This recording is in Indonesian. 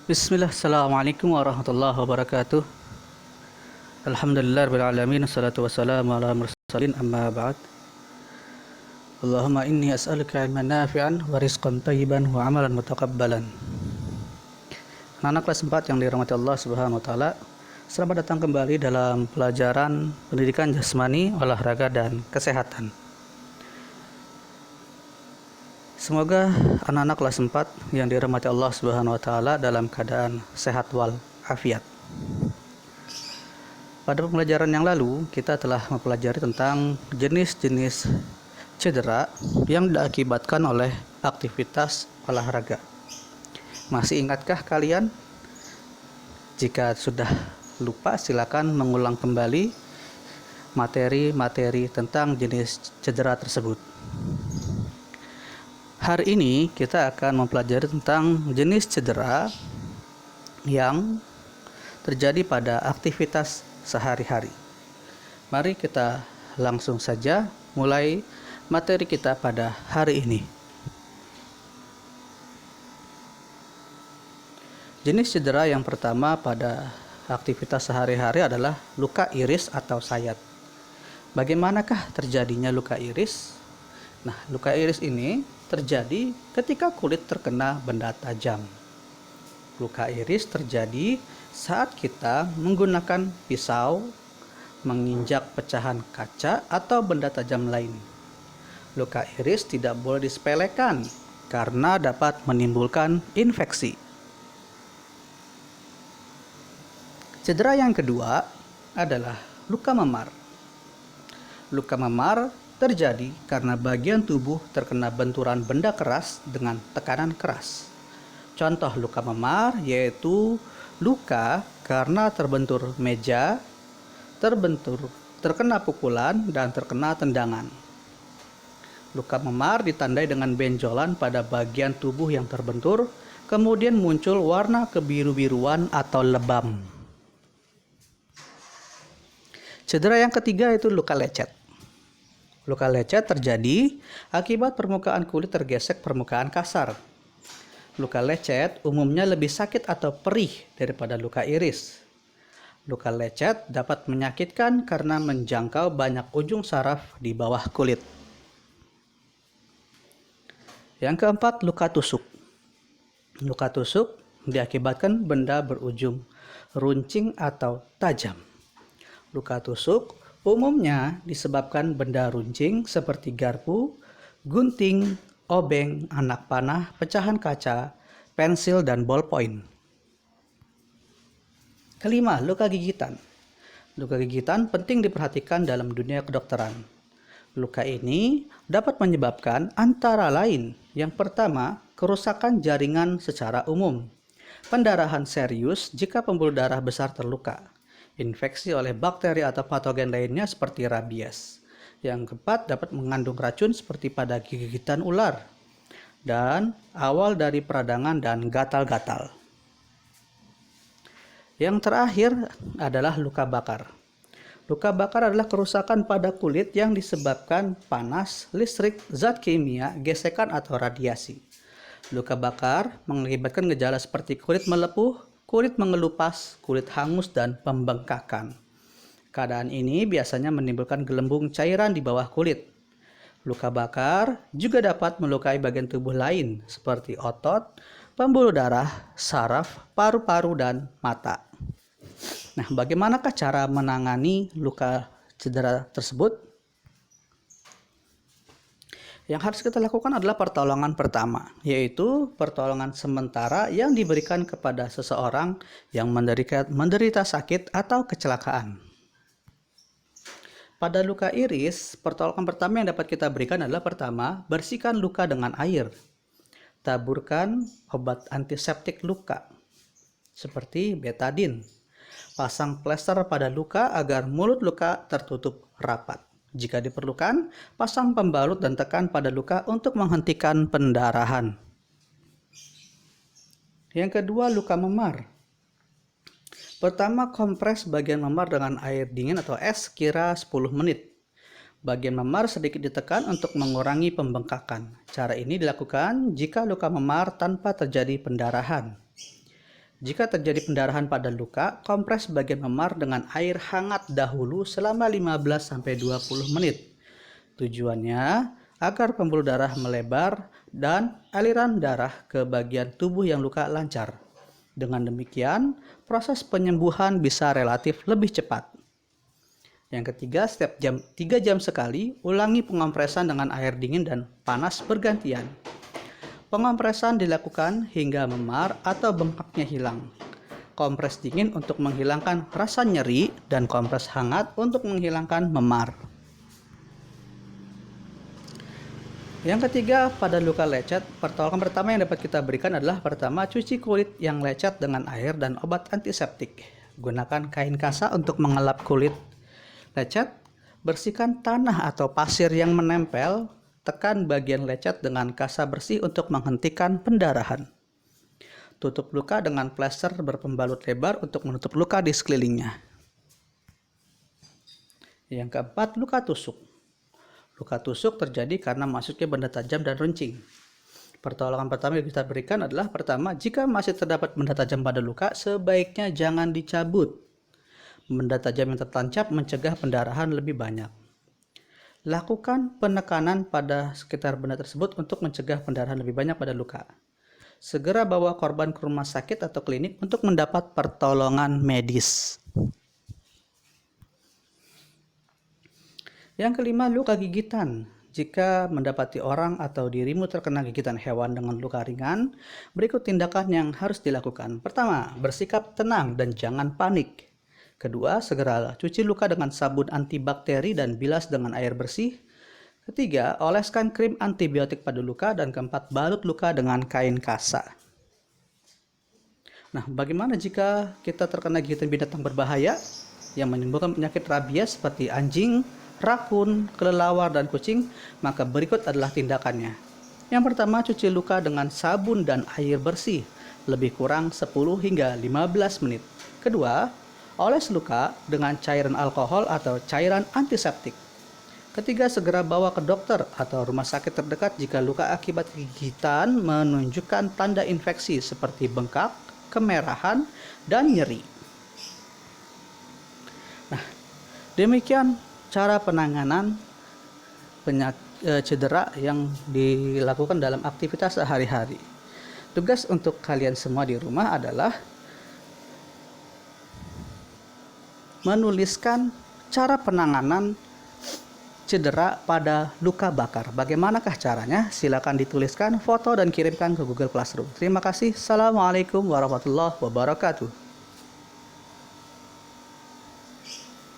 Bismillah, Assalamualaikum warahmatullahi wabarakatuh. Alhamdulillah rabbil alamin, assalatu wassalamu ala mursalin, amma ba'd. Allahumma inni as'aluka ilman nafi'an wa rizqan thayyiban wa amalan mutaqabbalan. Anak-anak kelas 4 yang dirahmati Allah Subhanahu wa taala, selamat datang kembali dalam pelajaran pendidikan jasmani, olahraga dan kesehatan. Semoga anak-anak kelas 4 yang dirahmati Allah Subhanahu wa taala dalam keadaan sehat wal afiat. Pada pembelajaran yang lalu, kita telah mempelajari tentang jenis-jenis cedera yang diakibatkan oleh aktivitas olahraga. Masih ingatkah kalian? Jika sudah lupa, silakan mengulang kembali materi-materi tentang jenis cedera tersebut. Hari ini kita akan mempelajari tentang jenis cedera yang terjadi pada aktivitas sehari-hari. Mari kita langsung saja mulai materi kita pada hari ini. Jenis cedera yang pertama pada aktivitas sehari-hari adalah luka iris atau sayat. Bagaimanakah terjadinya luka iris? Nah, luka iris ini terjadi ketika kulit terkena benda tajam. Luka iris terjadi saat kita menggunakan pisau, menginjak pecahan kaca atau benda tajam lain. Luka iris tidak boleh disepelekan karena dapat menimbulkan infeksi. Cedera yang kedua adalah luka memar. Luka memar terjadi karena bagian tubuh terkena benturan benda keras dengan tekanan keras. Contoh luka memar yaitu luka karena terbentur meja, terkena pukulan, dan terkena tendangan. Luka memar ditandai dengan benjolan pada bagian tubuh yang terbentur, kemudian muncul warna kebiru-biruan atau lebam. Cedera yang ketiga yaitu luka lecet. Luka lecet terjadi akibat permukaan kulit tergesek permukaan kasar. Luka lecet umumnya lebih sakit atau perih daripada luka iris. Luka lecet dapat menyakitkan karena menjangkau banyak ujung saraf di bawah kulit. Yang keempat, luka tusuk. Luka tusuk diakibatkan benda berujung runcing atau tajam. Luka tusuk umumnya disebabkan benda runcing seperti garpu, gunting, obeng, anak panah, pecahan kaca, pensil, dan ballpoint. Kelima, luka gigitan. Luka gigitan penting diperhatikan dalam dunia kedokteran. Luka ini dapat menyebabkan antara lain, yang pertama, kerusakan jaringan secara umum, pendarahan serius jika pembuluh darah besar terluka, infeksi oleh bakteri atau patogen lainnya seperti rabies. Yang keempat, dapat mengandung racun seperti pada gigitan ular. Dan awal dari peradangan dan gatal-gatal. Yang terakhir adalah luka bakar. Luka bakar adalah kerusakan pada kulit yang disebabkan panas, listrik, zat kimia, gesekan, atau radiasi. Luka bakar mengakibatkan gejala seperti kulit melepuh, kulit mengelupas, kulit hangus, dan pembengkakan. Keadaan ini biasanya menimbulkan gelembung cairan di bawah kulit. Luka bakar juga dapat melukai bagian tubuh lain seperti otot, pembuluh darah, saraf, paru-paru, dan mata. Nah, bagaimanakah cara menangani luka cedera tersebut? Yang harus kita lakukan adalah pertolongan pertama, yaitu pertolongan sementara yang diberikan kepada seseorang yang menderita sakit atau kecelakaan. Pada luka iris, pertolongan pertama yang dapat kita berikan adalah pertama, bersihkan luka dengan air. Taburkan obat antiseptik luka, seperti betadine. Pasang plester pada luka agar mulut luka tertutup rapat. Jika diperlukan, pasang pembalut dan tekan pada luka untuk menghentikan pendarahan. Yang kedua, luka memar. Pertama, kompres bagian memar dengan air dingin atau es kira 10 menit. Bagian memar sedikit ditekan untuk mengurangi pembengkakan. Cara ini dilakukan jika luka memar tanpa terjadi pendarahan. Jika terjadi pendarahan pada luka, kompres bagian memar dengan air hangat dahulu selama 15-20 menit. Tujuannya agar pembuluh darah melebar dan aliran darah ke bagian tubuh yang luka lancar. Dengan demikian, proses penyembuhan bisa relatif lebih cepat. Yang ketiga, setiap 3 jam sekali, ulangi pengompresan dengan air dingin dan panas bergantian. Pengompresan dilakukan hingga memar atau bengkaknya hilang. Kompres dingin untuk menghilangkan rasa nyeri dan kompres hangat untuk menghilangkan memar. Yang ketiga, pada luka lecet, pertolongan pertama yang dapat kita berikan adalah pertama, cuci kulit yang lecet dengan air dan obat antiseptik. Gunakan kain kasa untuk mengelap kulit lecet. Bersihkan tanah atau pasir yang menempel. Tekan bagian lecet dengan kasa bersih untuk menghentikan pendarahan. Tutup luka dengan plester berpembalut lebar untuk menutup luka di sekelilingnya. Yang keempat, luka tusuk. Luka tusuk terjadi karena masuknya benda tajam dan runcing. Pertolongan pertama yang kita berikan adalah pertama, jika masih terdapat benda tajam pada luka, sebaiknya jangan dicabut. Benda tajam yang tertancap mencegah pendarahan lebih banyak. Lakukan penekanan pada sekitar benda tersebut untuk mencegah pendarahan lebih banyak pada luka. Segera bawa korban ke rumah sakit atau klinik untuk mendapat pertolongan medis. Yang kelima, luka gigitan. Jika mendapati orang atau dirimu terkena gigitan hewan dengan luka ringan, berikut tindakan yang harus dilakukan. Pertama, bersikap tenang dan jangan panik. Kedua, segera cuci luka dengan sabun antibakteri dan bilas dengan air bersih. Ketiga, oleskan krim antibiotik pada luka. Dan keempat, balut luka dengan kain kasa. Nah, bagaimana jika kita terkena gigitan binatang berbahaya yang menimbulkan penyakit rabies seperti anjing, rakun, kelelawar, dan kucing? Maka berikut adalah tindakannya. Yang pertama, cuci luka dengan sabun dan air bersih, lebih kurang 10 hingga 15 menit. Kedua, oles luka dengan cairan alkohol atau cairan antiseptik. Ketiga, segera bawa ke dokter atau rumah sakit terdekat jika luka akibat gigitan menunjukkan tanda infeksi seperti bengkak, kemerahan, dan nyeri. Nah, demikian cara penanganan cedera yang dilakukan dalam aktivitas sehari-hari. Tugas untuk kalian semua di rumah adalah menuliskan cara penanganan cedera pada luka bakar. Bagaimanakah caranya? Silakan dituliskan foto dan kirimkan ke Google Classroom. Terima kasih. Assalamualaikum warahmatullahi wabarakatuh.